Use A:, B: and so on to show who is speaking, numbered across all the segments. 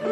A: So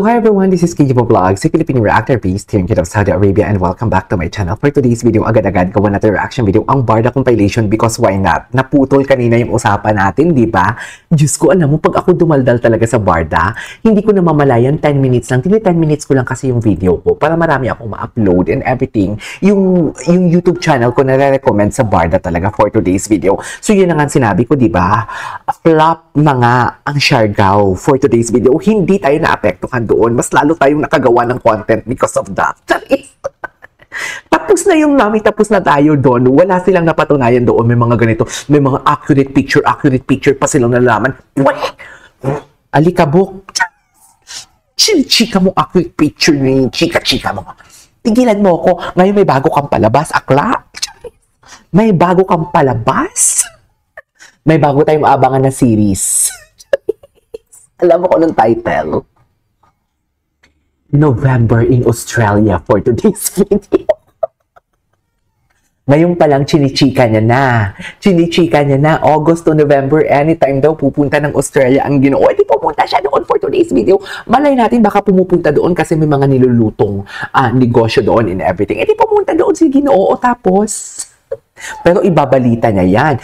A: hi everyone, this is Kijibo Vlogs, a Filipino reactor based here in Kingdom of Saudi Arabia, and welcome back to my channel. For today's video, agad-agad gawa natin reaction video ang Barda compilation because why not? Naputol kanina yung usapan natin, di ba? Diyos ko, alam mo, pag ako dumaldal talaga sa Barda, hindi ko na mamalayan 10 minutes lang. 10 minutes ko lang kasi yung video ko para marami akong ma-upload and everything. Yung YouTube channel ko nare-recommend sa Barda talaga for today's video. So yun na nga sinabi ko, di ba? Flop na nga ang Siargao for today's video. Hindi tayo naapektuhan doon. Mas lalo tayong nakagawa ng content because of that. Tapos na yung mami, tapos na tayo doon. Wala silang napatunayan doon. May mga ganito, may mga accurate picture pa silang nalaman. Alikabok. Chika mo accurate picture ni chika mo. Tigilan mo ako. Ngayon may bago kang palabas, akla. May bago kang palabas. May bago tayong maabangan na series. Alam mo ko ng title. November in Australia for today's video. Ngayon pa lang chinichika niya na. Chinichika niya na. August to November, anytime daw pupunta ng Australia ang Ginoo. Di pupunta siya doon for today's video. Malay natin baka pumupunta doon kasi may mga nilulutong negosyo doon and everything. Di pumunta doon si Ginoo tapos... Pero ibabalita niya yan.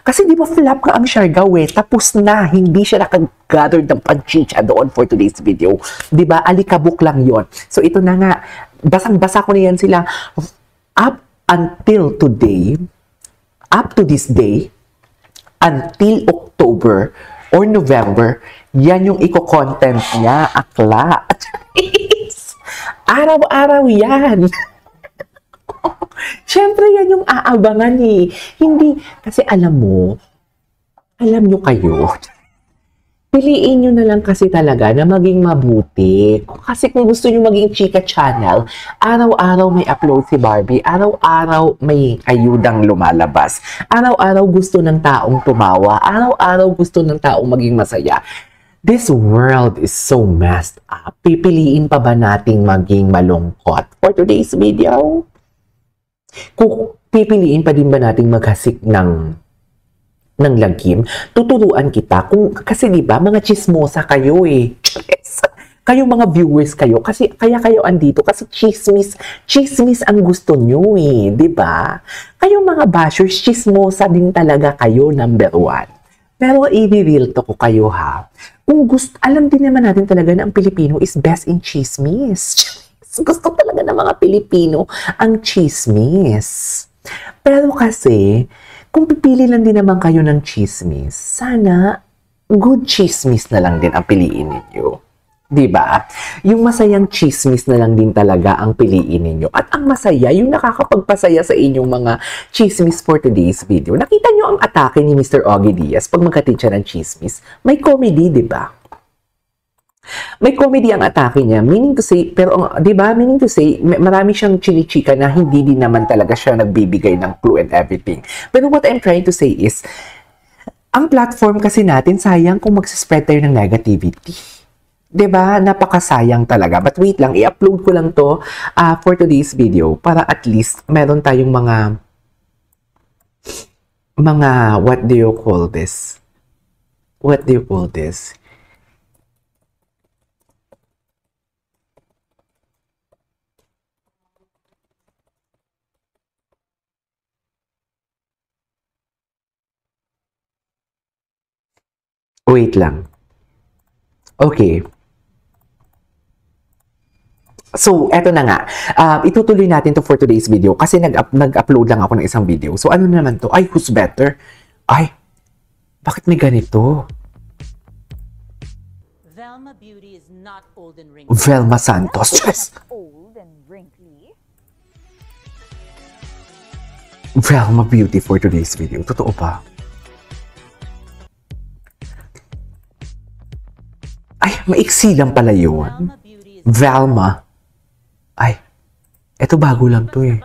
A: Kasi di ba flop ka ang Siargao eh. Tapos na, hindi siya nakagather ng panchicha doon for today's video. Di ba? Alikabok lang yon. So ito na nga, basang-basa ko na yan sila. Up until today, up to this day, until October or November, yan yung iko-content niya, akla. Araw-araw yan. Siyempre, yan yung aabangan eh. Hindi, kasi alam nyo kayo, piliin nyo na lang kasi talaga na maging mabuti. Kasi kung gusto nyo maging chika channel, araw-araw may upload si Barbie, araw-araw may ayudang lumalabas, araw-araw gusto ng taong tumawa, araw-araw gusto ng taong maging masaya. This world is so messed up. Pipiliin pa ba nating maging malungkot for today's video? Kung pipiliin pa din ba nating maghasik ng lagim, tuturuan kita. Kasi di ba mga chismosa kayo eh. Kayo mga viewers kayo. Kaya kayo andito. Kasi chismis ang gusto nyo eh. Di ba? Kayo mga bashers, chismosa din talaga kayo, number 1. Pero i-reveal to ko kayo ha. Kung alam din naman natin talaga na ang Pilipino is best in chismis. Gusto talaga ng mga Pilipino ang chismis. Pero kasi, kung pipili lang din naman kayo ng chismis, sana good chismis na lang din ang piliin ninyo. Diba? Yung masayang chismis na lang din talaga ang piliin ninyo. At ang masaya, yung nakakapagpasaya sa inyong mga chismis for today's video. Nakita nyo ang atake ni Mr. Ogie Diaz pag magkatid siya ng chismis. May comedy, diba? May comedy ang atake niya, meaning to say, pero, di ba, meaning to say, marami siyang chinichika na hindi din naman talaga siya nagbibigay ng clue and everything. Pero what I'm trying to say is, ang platform kasi natin, sayang kung magsispread tayo ng negativity. Di ba? Napakasayang talaga. But wait lang, i-upload ko lang to for today's video para at least meron tayong mga, what do you call this? What do you call this? Wait lang. Okay. So, eto na nga. Itutuloy natin to for today's video kasi nag-upload lang ako ng isang video. So, ano naman to? Ay, who's better? Ay, bakit may ganito?
B: Velma Beauty is not old and wrinkly.
A: Velma Santos. Yes!
B: Old and wrinkly.
A: Velma Beauty for today's video. Totoo pa? Ay, maiksi lang pala yun. Velma. Ay, eto bago lang to eh.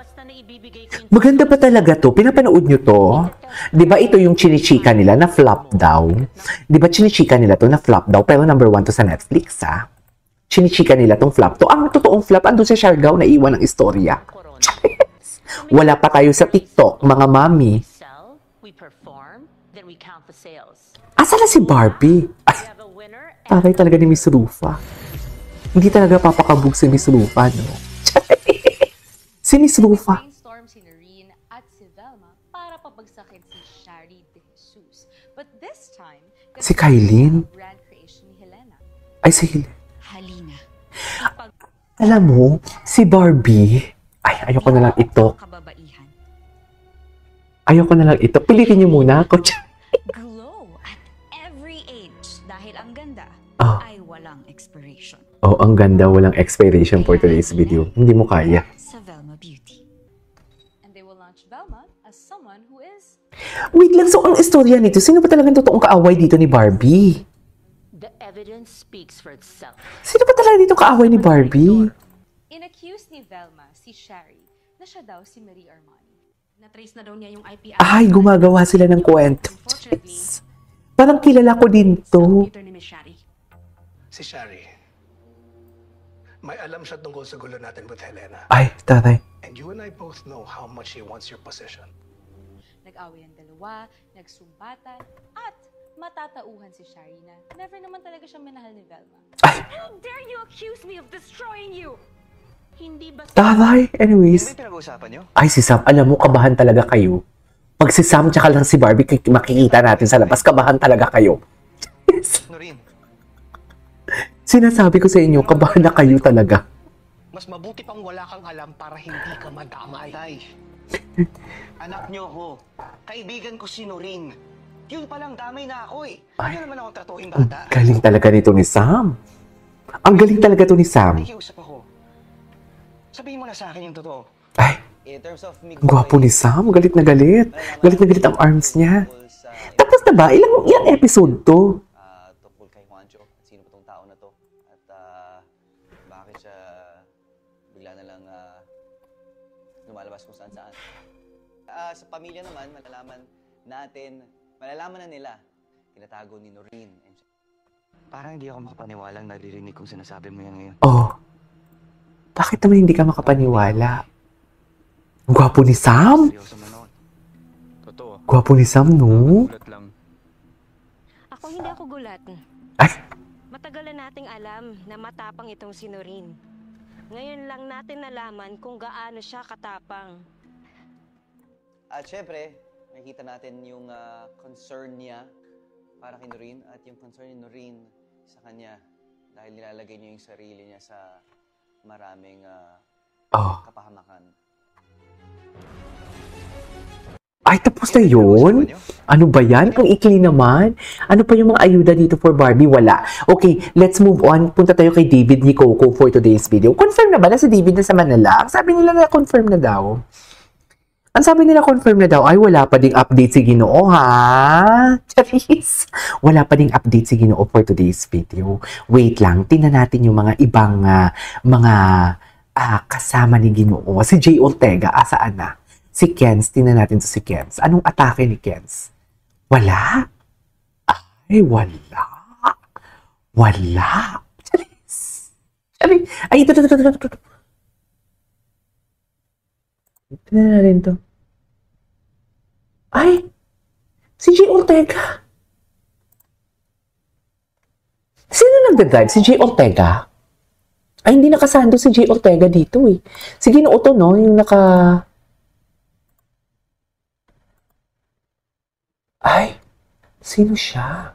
A: Maganda pa talaga to. Pinapanood nyo to. Diba ito yung chinichika nila na flop daw? Diba chinichika nila to na flop daw? Pero number 1 to sa Netflix ha. Chinichika nila tong flop to. Ang totoong flop, andun sa Siargao na iwan ng istorya. Wala pa tayo sa TikTok, mga mami.
B: Sell, we perform, then we count the sales.
A: Asa na si Barbie?
B: We
A: Ay,
B: have a winner and
A: taray talaga ni Miss Rufa. Hindi talaga papakabog si Miss Rufa, no? Si Miss Rufa.
C: Brainstorm si Noreen at si Velma para pabagsakin si Shari de Jesus. But this time,
A: Si Kylene?
C: brand creation ni Helena.
A: Ay, si Hil.
C: Halina.
A: Alam mo, si Barbie. Ay, ayoko na lang ito.
C: Kababaihan.
A: Ayoko na lang ito. Pilitin niyo muna ako.
C: Glow at every age dahil ang ganda
A: Ah.
C: ay walang expiration.
A: Oh, ang ganda. Walang expiration for today's video. Hindi mo kaya.
C: Sa Velma Beauty. And they will launch Velma as someone who is
A: Wait lang, so ang istorya nito, sino ba talagang totoong kaaway dito ni Barbie?
B: the evidence speaks for itself.
A: Sino ba talaga dito kaaway ni Barbie?
C: inaccuse ni Velma si Shari na siya daw si Marie Armani.
D: Na-trace na daw niya yung IP
A: Ay, gumagawa sila ng kwento.
D: Unfortunately,
A: Parang kilala ko din to.
D: computer ni Miss Shari.
E: Si Shari. May alam siya tungkol sa gulo natin with Helena.
A: Ay, taray.
E: And you and I both know how much she wants your position.
C: Nag-away ang dalawa, nagsumbatan, at matatauhan si Shari na never naman talaga siya minahal ni Velma.
A: Ay,
D: How dare you accuse me of destroying you?
B: Hindi ba
A: taray. Anyways.
F: May pinag-uusapan nyo?
A: Ay, si Sam, alam mo, kabahan talaga kayo. Pag si Sam tsaka lang si Barbie, makikita natin sa labas, kabahan talaga kayo.
F: Noreen,
A: Sinasabi ko sa inyo, kabahan na kayo talaga.
G: Mas mabuti pang wala kang alam para hindi ka madamay.
F: tay. Anak nyo ko. Kaibigan ko si Noreen. Yun palang damay na ako eh. Ano naman akong tratuing
A: Ang
F: bata?
A: galing talaga nito ni Sam. Ang galing talaga to ni Sam.
F: Nakikiusap ako. Sabihin mo na sa akin yung totoo.
A: Ay,
F: In terms of me
A: ang gwapo ni Sam. Galit na galit. Galit na galit ang arms niya.
F: sa
A: Tapos na ba? Ilang episode to?
F: tungkol kay Juancho at sino ba tong tao na to at bakit siya bigla na lang lumalabas kung saan saan. Sa pamilya naman, malalaman na nila tinatago ni Noreen. Parang hindi ako makapaniwalang naririnig kung sinasabi mo yan ngayon.
A: Oh. Bakit naman hindi ka makapaniwala? Ang gwapo ni Sam.
F: Seryoso mo noon.
H: Totoo.
A: Gwapo ni Sam, no?
H: Gulat lang.
D: Ako hindi ako gulat.
A: Ay,
D: Matagal na nating alam na matapang itong si Noreen. Ngayon lang natin nalaman kung gaano siya katapang.
F: At syempre, nakikita natin yung concern niya para kay Noreen at yung concern ni Noreen sa kanya dahil nilalagay niya yung sarili niya sa maraming
A: oh.
F: kapahamakan.
A: Ay, tapos na yun? Ano ba yan? Ang ikli naman. Ano pa yung mga ayuda dito for Barbie? Wala. Okay, let's move on. Punta tayo kay David ni Coco for today's video. Confirm na ba na si David na sa Manila? Ang sabi nila na confirm na daw. Ang sabi nila confirm na daw, ay wala pa ding update si Ginoo, ha? Charis. Wala pa ding update si Ginoo for today's video. Wait lang, tingnan natin yung mga ibang kasama ni Ginoo. Si Jay Ortega, asaan na? Si Kenz, tingnan natin to si Kenz. Anong atake ni Kenz? Wala? Ay, wala. Wala. Charis. Charis. Ay, ito. Tingnan natin to. Ay! Si Jay Ortega. Sino nagdadrive? Si Jay Ortega? Ay, hindi nakasando si Jay Ortega dito eh. Si Ginoo to, no? Yung naka... Ay! Sino siya?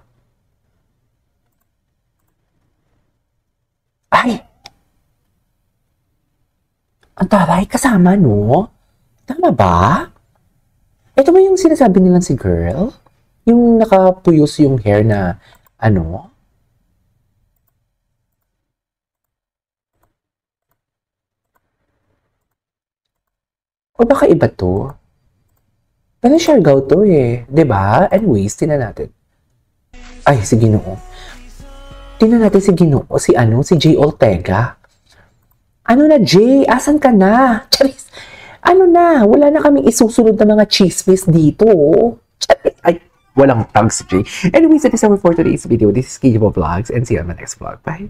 A: Ay! Ang taray, kasama, no? Tama ba? Ito ba yung sinasabi nilang si girl? Yung nakapuyos yung hair na, ano? O baka iba to? Parang Siargao to eh. 'Di ba? Anyways, tingnan natin. Ay, si Ginoo. Tingnan natin si Ginoo. Si ano? Si Jay Ortega. Ano na, Jay? Asan ka na? Charis. Ano na? Wala na kaming isusunod na mga chismis dito. Charis. Ay, walang tag si Jay. Anyways, that is our for today's video. This is Kijibo Vlogs and see you on my next vlog. Bye!